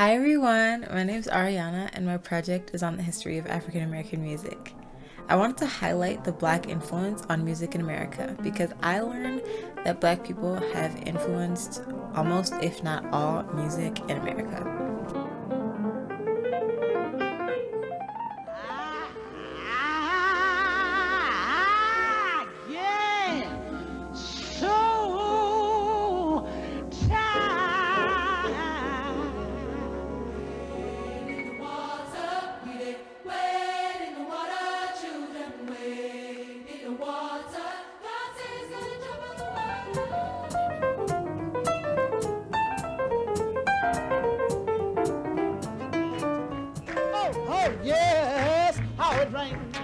Hi everyone, my name is Arianna and my project is on the history of African American music. I wanted to highlight the Black influence on music in America because I learned that Black people have influenced almost, if not all, music in America. Oh, yes, how it rains.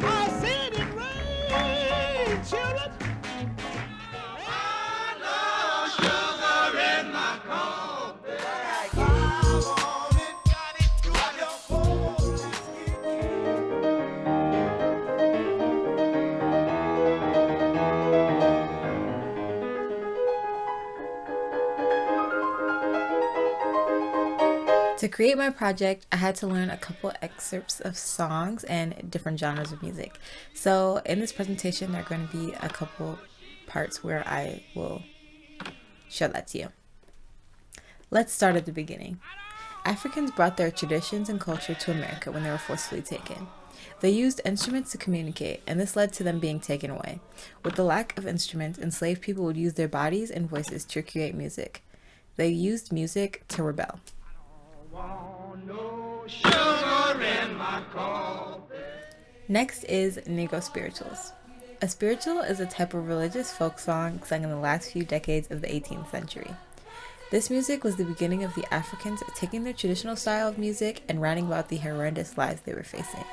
I said it rains, children. I love sugar in my coffee. I want it, got it, got your phone. To create my project, I had to learn a couple excerpts of songs and different genres of music. So in this presentation, there are going to be a couple parts where I will show that to you. Let's start at the beginning. Africans brought their traditions and culture to America when they were forcibly taken. They used instruments to communicate, and this led to them being taken away. With the lack of instruments, enslaved people would use their bodies and voices to create music. They used music to rebel. Next is Negro Spirituals. A spiritual is a type of religious folk song sung in the last few decades of the 18th century. This music was the beginning of the Africans taking their traditional style of music and writing about the horrendous lives they were facing.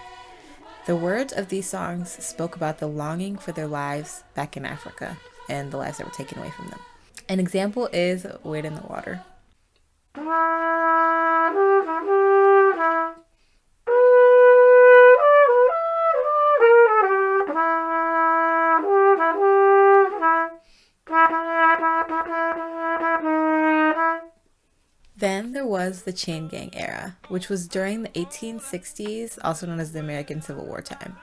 The words of these songs spoke about the longing for their lives back in Africa and the lives that were taken away from them. An example is Wade in the Water. Then there was the chain gang era, which was during the 1860s, also known as the American Civil War time.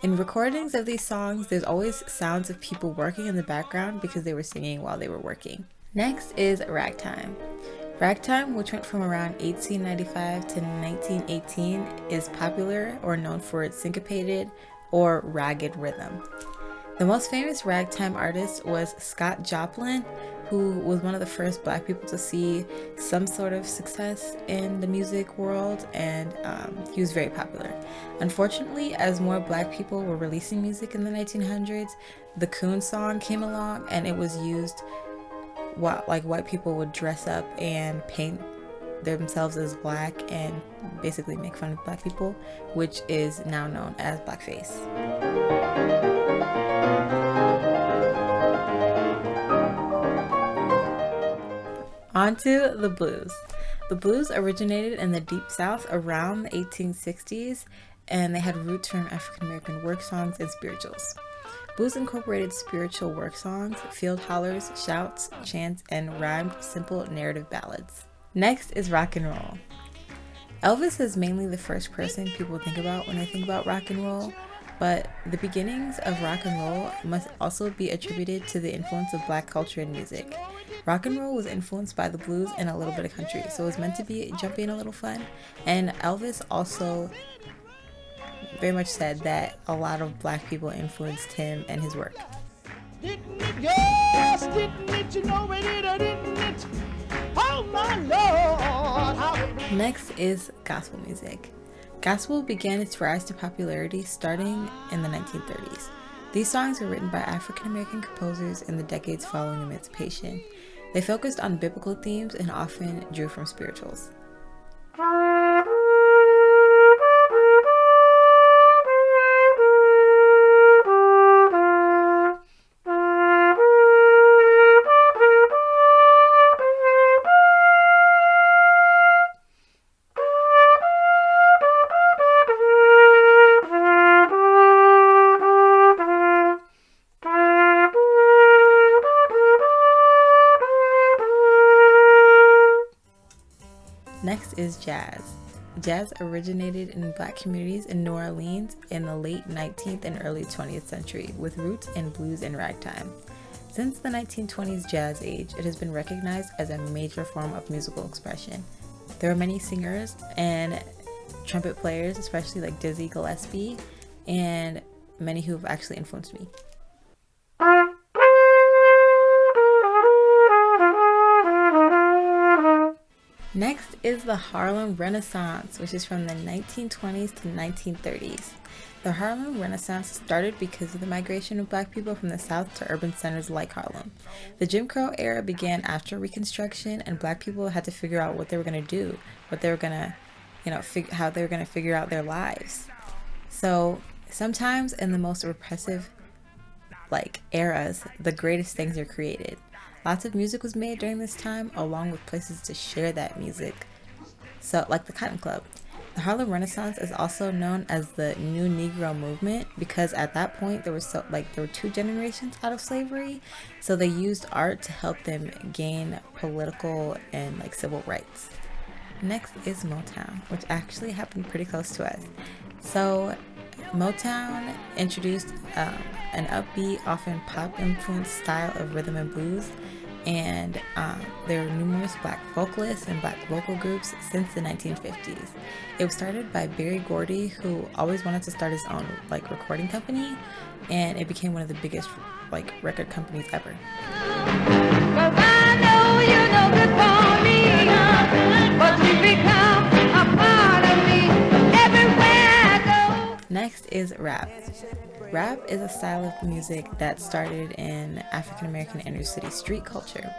In recordings of these songs, there's always sounds of people working in the background because they were singing while they were working. Next is Ragtime. Ragtime, which went from around 1895 to 1918, is popular or known for its syncopated or ragged rhythm. The most famous ragtime artist was Scott Joplin, who was one of the first Black people to see some sort of success in the music world, and he was very popular. Unfortunately, as more Black people were releasing music in the 1900s, the coon song came along, and it was used white people would dress up and paint themselves as Black and basically make fun of Black people, which is now known as blackface. Onto the blues. The blues originated in the Deep South around the 1860s, and they had roots from African American work songs and spirituals. Blues incorporated spiritual work songs, field hollers, shouts, chants, and rhymed simple narrative ballads. Next is rock and roll. Elvis is mainly the first person people think about when they think about rock and roll, but the beginnings of rock and roll must also be attributed to the influence of Black culture and music. Rock and roll was influenced by the blues and a little bit of country, so it was meant to be jumpy and a little fun. And Elvis also very much said that a lot of Black people influenced him and his work. Didn't it? Yes, didn't it? You know it, didn't it? Oh my Lord, how it rains. Next is gospel music. Gospel began its rise to popularity starting in the 1930s. These songs were written by African American composers in the decades following emancipation. They focused on biblical themes and often drew from spirituals. Next is jazz. Jazz originated in Black communities in New Orleans in the late 19th and early 20th century, with roots in blues and ragtime. Since the 1920s jazz age, it has been recognized as a major form of musical expression. There are many singers and trumpet players, especially like Dizzy Gillespie, and many who have actually influenced me. Next is the Harlem Renaissance, which is from the 1920s to 1930s. The Harlem Renaissance started because of the migration of Black people from the South to urban centers like Harlem. The Jim Crow era began after Reconstruction, and Black people had to figure out what they were going to do, what they were going to, how they were going to figure out their lives. So sometimes in the most repressive eras, the greatest things are created. Lots of music was made during this time, along with places to share that music. So, like the Cotton Club. The Harlem Renaissance is also known as the New Negro movement because at that point there were 2 generations out of slavery, so they used art to help them gain political and civil rights. Next is Motown, which actually happened pretty close to us. So, Motown introduced an upbeat, often pop-influenced style of rhythm and blues, and there were numerous Black vocalists and Black vocal groups since the 1950s. It was started by Berry Gordy, who always wanted to start his own recording company, and it became one of the biggest record companies ever. Next is rap. Rap is a style of music that started in African American inner city street culture.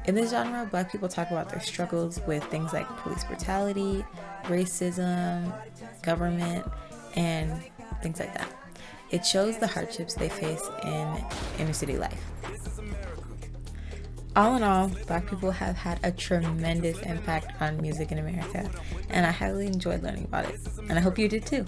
In this genre, Black people talk about their struggles with things like police brutality, racism, government, and things like that. It shows the hardships they face in inner city life. All in all, Black people have had a tremendous impact on music in America, and I highly enjoyed learning about it, and I hope you did too.